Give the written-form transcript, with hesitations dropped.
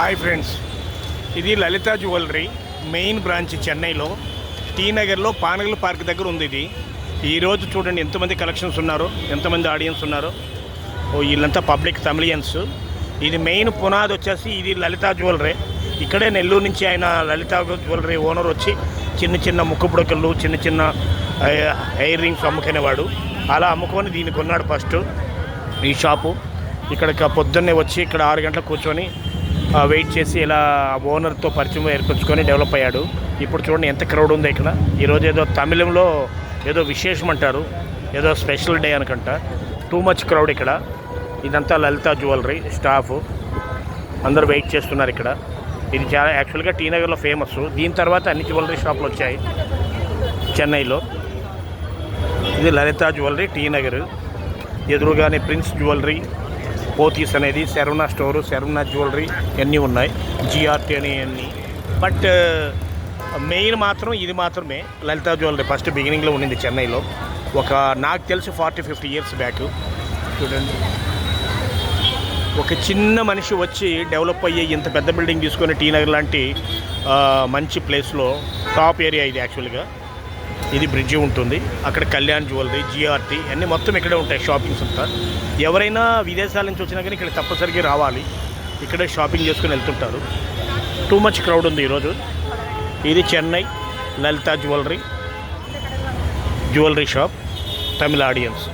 Hi friends, ఇది లలిత jewellery main branch చెన్నైలో tea నగర్లో పానగల్ పార్క్ దగ్గర ఉంది. ఇది ఈరోజు చూడండి ఎంతమంది కలెక్షన్స్ ఉన్నారో, ఎంతమంది ఆడియన్స్ ఉన్నారో. వీళ్ళంతా పబ్లిక్ తమిళియన్స్. ఇది మెయిన్ పునాది వచ్చేసి ఇది లలిత జ్యువెలరీ. ఇక్కడే నెల్లూరు నుంచి ఆయన లలిత జ్యువెలరీ ఓనర్ వచ్చి చిన్న చిన్న ముక్కు పుడకలు, చిన్న చిన్న హెయిర్ రింగ్స్ అమ్ముకునేవాడు. అలా అమ్ముకొని దీన్ని కొన్నాడు ఫస్ట్ ఈ షాపు. ఇక్కడ పొద్దున్నే వచ్చి ఇక్కడ 6 గంటలకు కూర్చొని వెయిట్ చేసి ఇలా ఓనర్తో పరిచయం ఏర్పరచుకొని డెవలప్ అయ్యాడు. ఇప్పుడు చూడండి ఎంత క్రౌడ్ ఉందో ఇక్కడ. ఈరోజు ఏదో తమిళంలో ఏదో విశేషం అంటారు, ఏదో స్పెషల్ డే అనుకుంట. టూ మచ్ క్రౌడ్ ఇక్కడ. ఇదంతా లలిత జ్యువెలరీ స్టాఫ్ అందరూ వెయిట్ చేస్తున్నారు ఇక్కడ. ఇది చాలా యాక్చువల్గా టీ నగర్లో ఫేమస్. దీని తర్వాత అన్ని జ్యువెలరీ షాపులు వచ్చాయి చెన్నైలో. ఇది లలిత జ్యువెలరీ టీ నగర్. ఎదురుగానే ప్రిన్స్ జ్యువెలరీ, పోతీస్ అనేది, శరవణ స్టోరు, శరవణ జ్యువెలరీ అన్నీ ఉన్నాయి, జిఆర్టీ అని అన్నీ. బట్ మెయిన్ మాత్రం ఇది మాత్రమే లలిత జ్యువెలరీ. ఫస్ట్ బిగినింగ్లో ఉండింది చెన్నైలో, ఒక నాకు తెలిసి 40-50 ఇయర్స్ బ్యాక్. చూడండి, ఒక చిన్న మనిషి వచ్చి డెవలప్ అయ్యే ఇంత పెద్ద బిల్డింగ్ తీసుకొని టీ నగర్ లాంటి మంచి ప్లేస్లో టాప్ ఏరియా ఇది. యాక్చువల్గా ఇది బ్రిడ్జి ఉంటుంది, అక్కడ కళ్యాణ్ జ్యువెలరీ, జిఆర్టీ అన్నీ మొత్తం ఇక్కడే ఉంటాయి షాపింగ్స్ అంతా. ఎవరైనా విదేశాల నుంచి వచ్చినా కానీ ఇక్కడ తప్పనిసరిగా రావాలి, ఇక్కడే షాపింగ్ చేసుకుని వెళ్తుంటారు. టూ మచ్ క్రౌడ్ ఉంది ఈరోజు. ఇది చెన్నై లలిత జ్యువెలరీ షాప్, తమిళ ఆడియన్స్.